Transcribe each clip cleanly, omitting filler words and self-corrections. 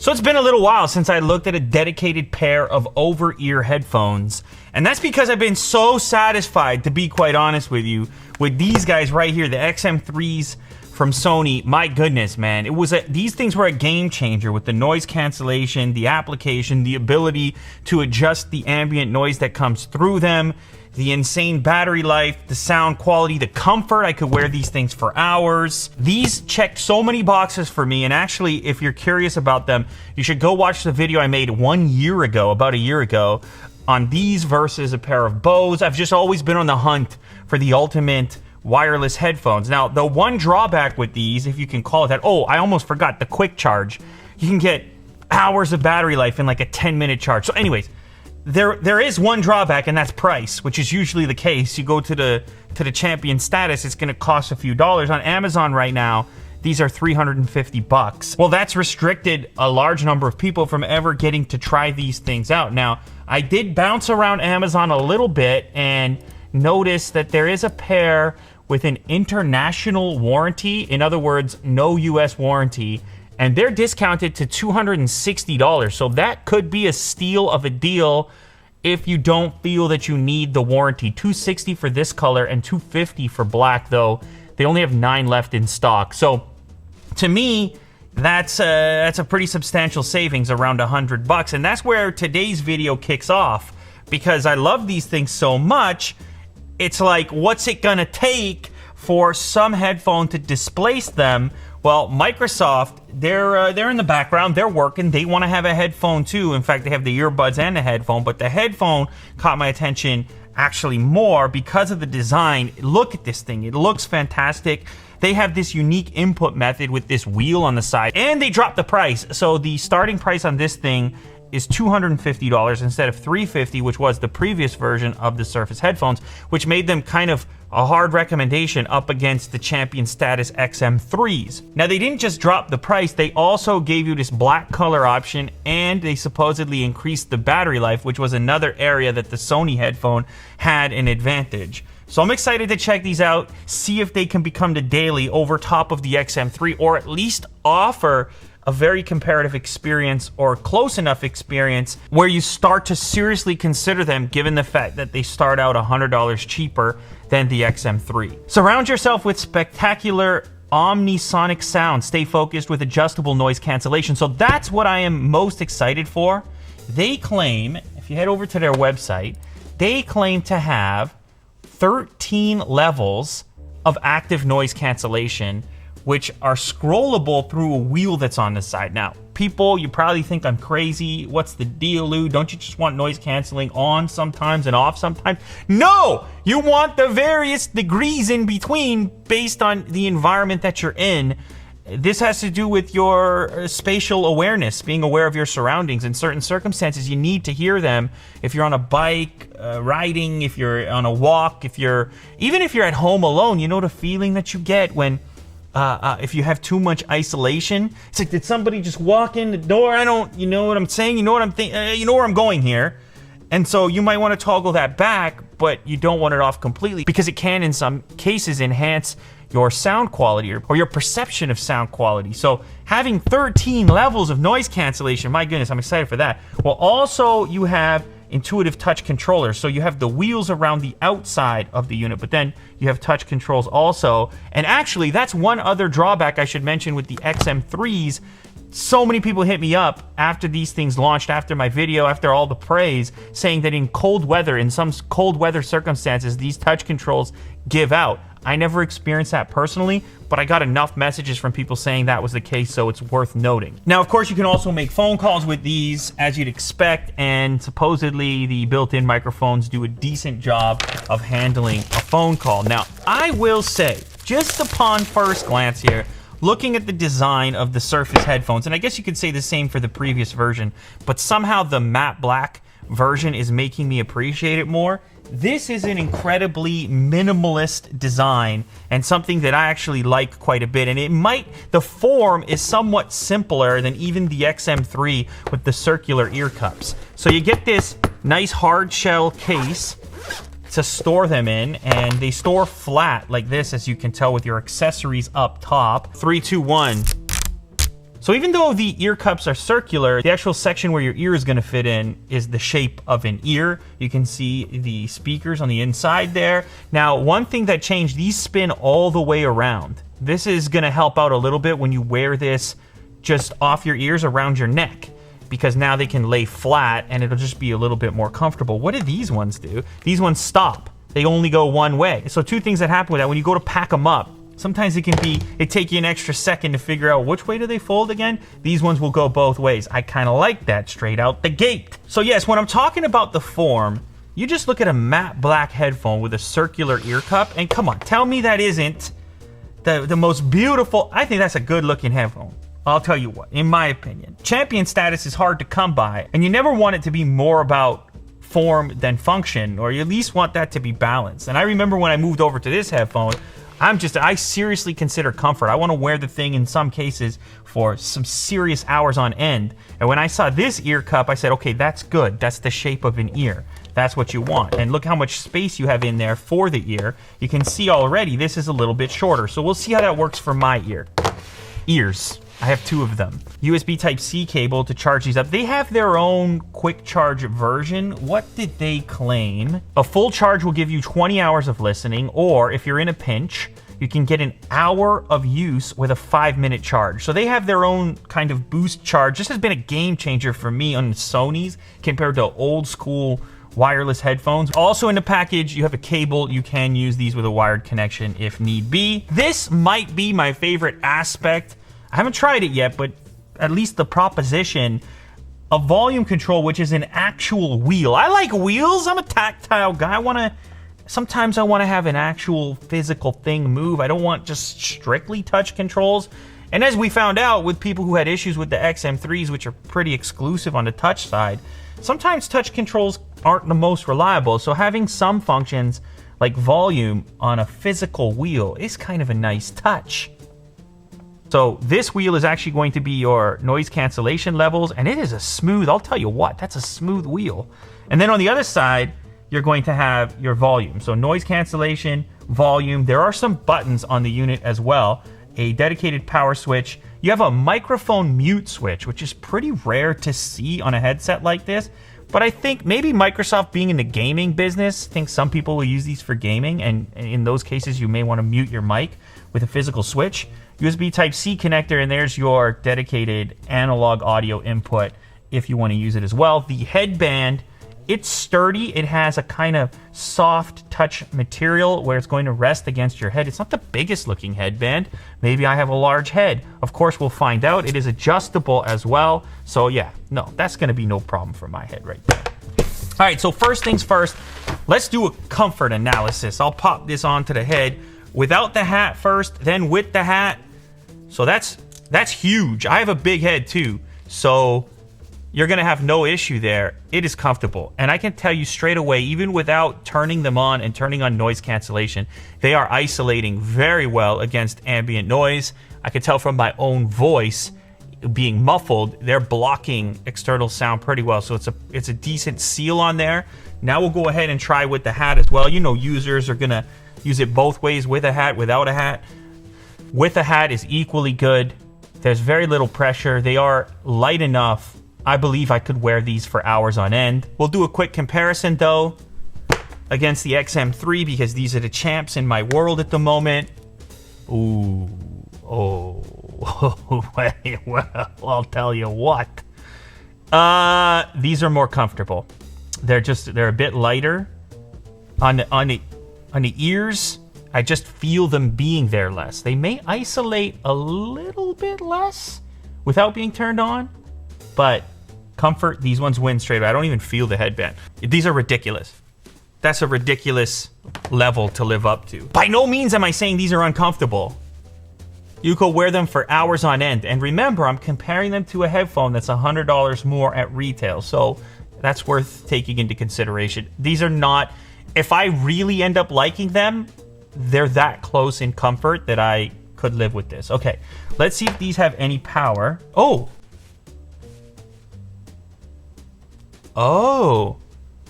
So it's been a little while since I looked at a dedicated pair of over-ear headphones, and that's because I've been so satisfied, to be quite honest with you, with these guys right here, the XM3s from Sony. My goodness, man. These things were a game changer with the noise cancellation, the application, the ability to adjust the ambient noise that comes through them, the insane battery life, the sound quality, the comfort. I could wear these things for hours. These checked so many boxes for me, and actually, if you're curious about them, you should go watch the video I made about a year ago, on these versus a pair of Bose. I've just always been on the hunt for the ultimate wireless headphones. Now, the one drawback with these, if you can call it that, I almost forgot, the quick charge. You can get hours of battery life in like a 10-minute charge. So anyways, there is one drawback, and that's price, which is usually the case. You go to the champion status, it's going to cost a few dollars. On Amazon right now, these are $350. Well, that's restricted a large number of people from ever getting to try these things out. Now, I did bounce around Amazon a little bit and notice that there is a pair with an international warranty. In other words, no US warranty. And they're discounted to $260. So that could be a steal of a deal if you don't feel that you need the warranty. $260 for this color and $250 for black, though. They only have 9 left in stock. So to me, that's a pretty substantial savings, around $100. And that's where today's video kicks off, because I love these things so much. It's like, what's it gonna take for some headphone to displace them? Well, Microsoft, they're in the background, they're working, they want to have a headphone too. In fact, they have the earbuds and the headphone, but the headphone caught my attention actually more because of the design. Look at this thing, it looks fantastic. They have this unique input method with this wheel on the side, and they dropped the price. So the starting price on this thing is $250 instead of $350, which was the previous version of the Surface headphones, which made them kind of a hard recommendation up against the champion status XM3s. Now, they didn't just drop the price, they also gave you this black color option, and they supposedly increased the battery life, which was another area that the Sony headphone had an advantage. So I'm excited to check these out, see if they can become the daily over top of the XM3, or at least offer a very comparative experience, or close enough experience where you start to seriously consider them, given the fact that they start out $100 cheaper than the XM3. Surround yourself with spectacular omnisonic sound. Stay focused with adjustable noise cancellation. So that's what I am most excited for. They claim, if you head over to their website, they claim to have 13 levels of active noise cancellation, which are scrollable through a wheel that's on the side. Now, people, you probably think I'm crazy. What's the deal, Lou? Don't you just want noise canceling on sometimes and off sometimes? No! You want the various degrees in between based on the environment that you're in. This has to do with your spatial awareness, being aware of your surroundings. In certain circumstances, you need to hear them. If you're on a bike, riding, if you're on a walk, even if you're at home alone, you know the feeling that you get when if you have too much isolation. It's like, did somebody just walk in the door? You know what I'm saying? You know what I'm thinking? You know where I'm going here. And so you might want to toggle that back, but you don't want it off completely, because it can, in some cases, enhance your sound quality or your perception of sound quality. So having 13 levels of noise cancellation, my goodness, I'm excited for that. Well, also you have intuitive touch controllers. So you have the wheels around the outside of the unit, but then you have touch controls also. And actually, that's one other drawback I should mention with the XM3s. So many people hit me up after these things launched, after my video, after all the praise, saying that in cold weather, in some cold weather circumstances, these touch controls give out. I never experienced that personally, but I got enough messages from people saying that was the case, so it's worth noting. Now, of course, you can also make phone calls with these, as you'd expect, and supposedly the built-in microphones do a decent job of handling a phone call. Now, I will say, just upon first glance here, looking at the design of the Surface headphones, and I guess you could say the same for the previous version, but somehow the matte black version is making me appreciate it more. This is an incredibly minimalist design and something that I actually like quite a bit. And the form is somewhat simpler than even the XM3 with the circular ear cups. So you get this nice hard shell case to store them in, and they store flat like this, as you can tell with your accessories up top. 3, 2, 1. So even though the ear cups are circular, the actual section where your ear is going to fit in is the shape of an ear. You can see the speakers on the inside there. Now, one thing that changed, these spin all the way around. This is going to help out a little bit when you wear this just off your ears around your neck, because now they can lay flat and it'll just be a little bit more comfortable. What do these ones do? These ones stop. They only go one way. So two things that happen with that, when you go to pack them up, sometimes it take you an extra second to figure out which way do they fold again. These ones will go both ways. I kind of like that straight out the gate. So yes, when I'm talking about the form, you just look at a matte black headphone with a circular ear cup, and come on, tell me that isn't the most beautiful. I think that's a good looking headphone. I'll tell you what, in my opinion. Champion status is hard to come by, and you never want it to be more about form than function, or you at least want that to be balanced. And I remember when I moved over to this headphone, I seriously consider comfort. I want to wear the thing in some cases for some serious hours on end. And when I saw this ear cup, I said, okay, that's good. That's the shape of an ear. That's what you want. And look how much space you have in there for the ear. You can see already this is a little bit shorter. So we'll see how that works for my ears. I have two of them. USB Type-C cable to charge these up. They have their own quick charge version. What did they claim? A full charge will give you 20 hours of listening, or if you're in a pinch, you can get an hour of use with a 5-minute charge. So they have their own kind of boost charge. This has been a game changer for me on Sony's compared to old school wireless headphones. Also in the package, you have a cable. You can use these with a wired connection if need be. This might be my favorite aspect. I haven't tried it yet, but at least the proposition of volume control, which is an actual wheel. I like wheels. I'm a tactile guy. Sometimes I want to have an actual physical thing move. I don't want just strictly touch controls. And as we found out with people who had issues with the XM3s, which are pretty exclusive on the touch side, sometimes touch controls aren't the most reliable. So having some functions like volume on a physical wheel is kind of a nice touch. So this wheel is actually going to be your noise cancellation levels, and it is a smooth, I'll tell you what, that's a smooth wheel. And then on the other side, you're going to have your volume. So noise cancellation, volume, there are some buttons on the unit as well, a dedicated power switch. You have a microphone mute switch, which is pretty rare to see on a headset like this. But I think maybe Microsoft, being in the gaming business, thinks some people will use these for gaming, and in those cases you may want to mute your mic with a physical switch. USB Type-C connector, and there's your dedicated analog audio input if you want to use it as well. The headband, it's sturdy. It has a kind of soft touch material where it's going to rest against your head. It's not the biggest looking headband. Maybe I have a large head. Of course, we'll find out. It is adjustable as well. So yeah, no, that's going to be no problem for my head right there. All right, so first things first, let's do a comfort analysis. I'll pop this onto the head without the hat first, then with the hat. So that's huge. I have a big head too, so you're gonna have no issue there. It is comfortable, and I can tell you straight away, even without turning them on and turning on noise cancellation, they are isolating very well against ambient noise. I can tell from my own voice being muffled, they're blocking external sound pretty well, so it's a decent seal on there. Now we'll go ahead and try with the hat as well. You know, users are gonna use it both ways, with a hat, without a hat. With a hat is equally good. There's very little pressure. They are light enough. I believe I could wear these for hours on end. We'll do a quick comparison though against the XM3, because these are the champs in my world at the moment. Ooh, oh, well, I'll tell you what. These are more comfortable. They're a bit lighter on the ears. I just feel them being there less. They may isolate a little bit less without being turned on, but comfort, these ones win straight away. I don't even feel the headband. These are ridiculous. That's a ridiculous level to live up to. By no means am I saying these are uncomfortable. You could wear them for hours on end. And remember, I'm comparing them to a headphone that's $100 more at retail. So that's worth taking into consideration. These are not, if I really end up liking them, they're that close in comfort that I could live with this. Okay, let's see if these have any power. Oh,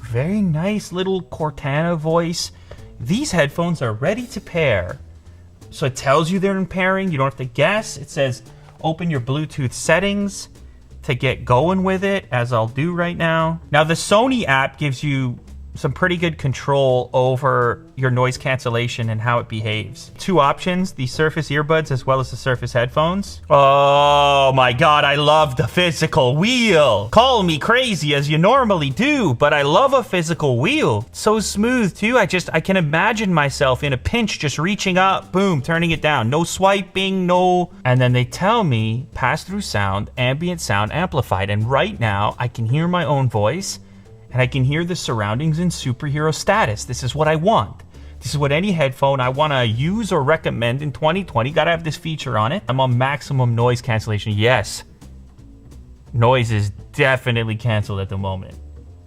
very nice little Cortana voice. These headphones are ready to pair. So it tells you they're in pairing. You don't have to guess. It says open your Bluetooth settings to get going with it, as I'll do right now. Now, the Sony app gives you some pretty good control over your noise cancellation and how it behaves. Two options, the Surface earbuds as well as the Surface headphones. Oh my God, I love the physical wheel. Call me crazy as you normally do, but I love a physical wheel. It's so smooth too. I can imagine myself in a pinch just reaching up, boom, turning it down. No swiping, no. And then they tell me pass-through sound, ambient sound amplified. And right now I can hear my own voice and I can hear the surroundings in superhero status. This is what I want. This is what any headphone I want to use or recommend in 2020. Got to have this feature on it. I'm on maximum noise cancellation. Yes. Noise is definitely canceled at the moment.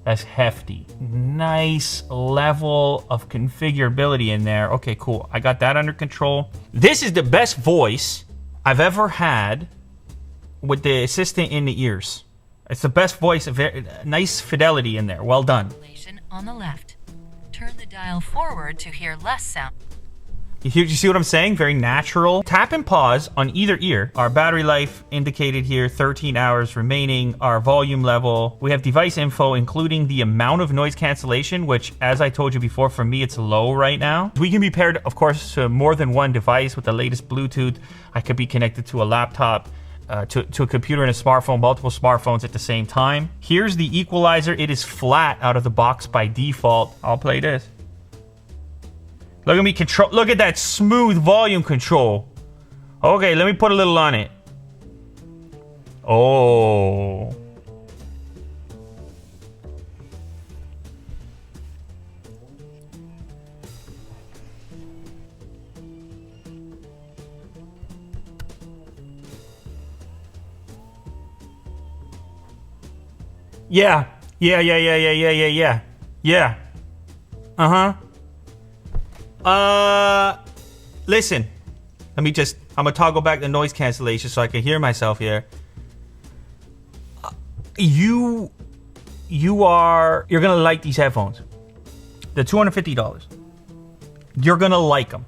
That's hefty. Nice level of configurability in there. Okay, cool. I got that under control. This is the best voice I've ever had with the assistant in the ears. It's the best voice, nice fidelity in there. Well done. On the left. Turn the dial forward to hear less sound. You see what I'm saying? Very natural. Tap and pause on either ear. Our battery life indicated here, 13 hours remaining. Our volume level. We have device info, including the amount of noise cancellation, which, as I told you before, for me, it's low right now. We can be paired, of course, to more than one device with the latest Bluetooth. I could be connected to a laptop, to a computer and a smartphone, multiple smartphones at the same time. Here's the equalizer. It is flat out of the box by default. I'll play this. Look at me control. Look at that smooth volume control. Okay, let me put a little on it. Oh. Yeah. Listen. I'm gonna toggle back the noise cancellation so I can hear myself here. You're gonna like these headphones. They're $250. You're gonna like them.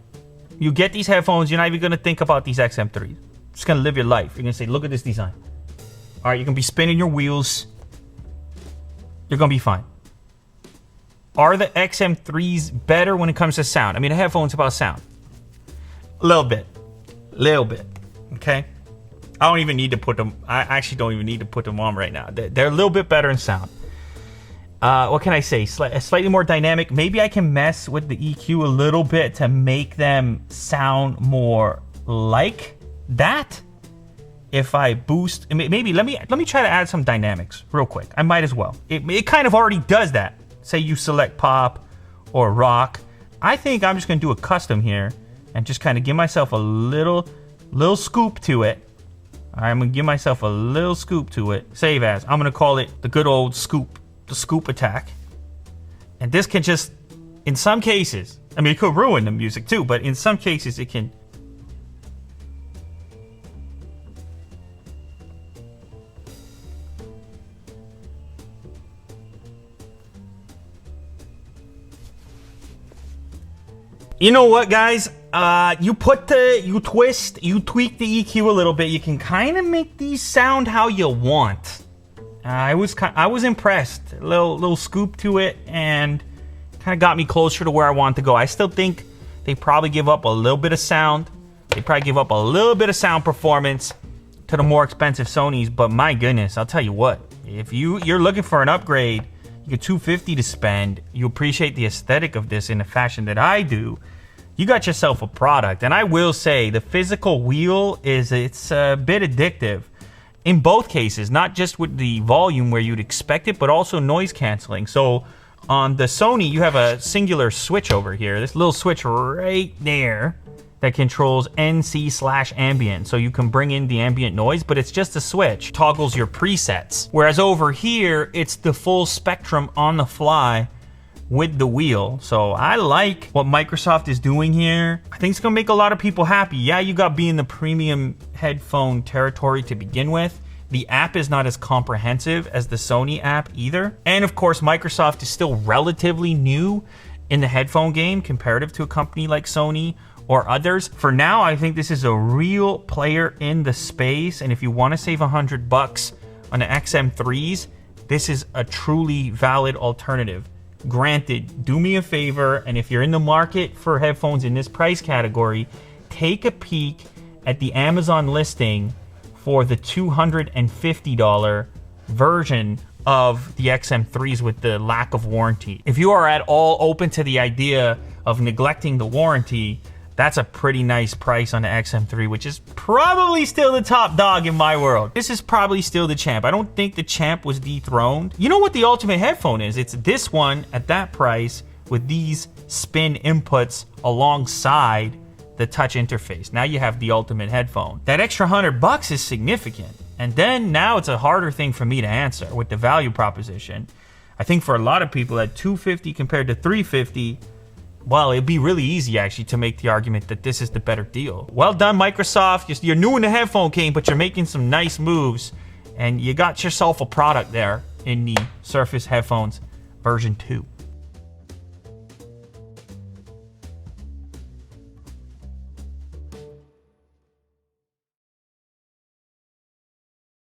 You get these headphones, you're not even gonna think about these XM3s. Just gonna live your life. You're gonna say, look at this design. All right, you're gonna be spinning your wheels. You're gonna be fine. Are the XM3s better when it comes to sound? I mean, a headphone's about sound. A little bit. Okay? I don't even need to put them. I actually don't even need to put them on right now. They're a little bit better in sound. What can I say? Slightly more dynamic. Maybe I can mess with the EQ a little bit to make them sound more like that. If I boost, maybe let me try to add some dynamics real quick. I might as well. It kind of already does that. Say you select pop or rock. I think I'm just gonna do a custom here and just kind of give myself a little scoop to it. All right, I'm gonna give myself a little scoop to it. Save as. I'm gonna call it the good old scoop, the scoop attack. And this can just, in some cases, I mean, it could ruin the music too, but in some cases it can. You know what, guys? You twist, you tweak the EQ a little bit. You can kind of make these sound how you want. I was impressed. A little scoop to it, and kind of got me closer to where I want to go. I still think they probably give up a little bit of sound. They probably give up a little bit of sound performance to the more expensive Sonys. But my goodness, I'll tell you what. If you're looking for an upgrade, you get $250 to spend. You appreciate the aesthetic of this in the fashion that I do. You got yourself a product. And I will say the physical wheel it's a bit addictive in both cases, not just with the volume where you'd expect it, but also noise canceling. So on the Sony, you have a singular switch over here. This little switch right there that controls NC/ambient. So you can bring in the ambient noise, but it's just a switch. Toggles your presets. Whereas over here, it's the full spectrum on the fly with the wheel. So I like what Microsoft is doing here. I think it's gonna make a lot of people happy. Yeah, you got be in the premium headphone territory to begin with. The app is not as comprehensive as the Sony app either. And of course, Microsoft is still relatively new in the headphone game comparative to a company like Sony or others. For now, I think this is a real player in the space, and if you want to save $100 on the XM3s, this is a truly valid alternative. Granted, do me a favor, and if you're in the market for headphones in this price category, take a peek at the Amazon listing for the $250 version of the XM3s with the lack of warranty. If you are at all open to the idea of neglecting the warranty, that's a pretty nice price on the XM3, which is probably still the top dog in my world. This is probably still the champ. I don't think the champ was dethroned. You know what the ultimate headphone is? It's this one at that price with these spin inputs alongside the touch interface. Now you have the ultimate headphone. That extra $100 is significant. And then now it's a harder thing for me to answer with the value proposition. I think for a lot of people at $250 compared to $350, well, it'd be really easy actually to make the argument that this is the better deal. Well done, Microsoft. You're new in the headphone game, but you're making some nice moves, and you got yourself a product there in the Surface headphones version 2.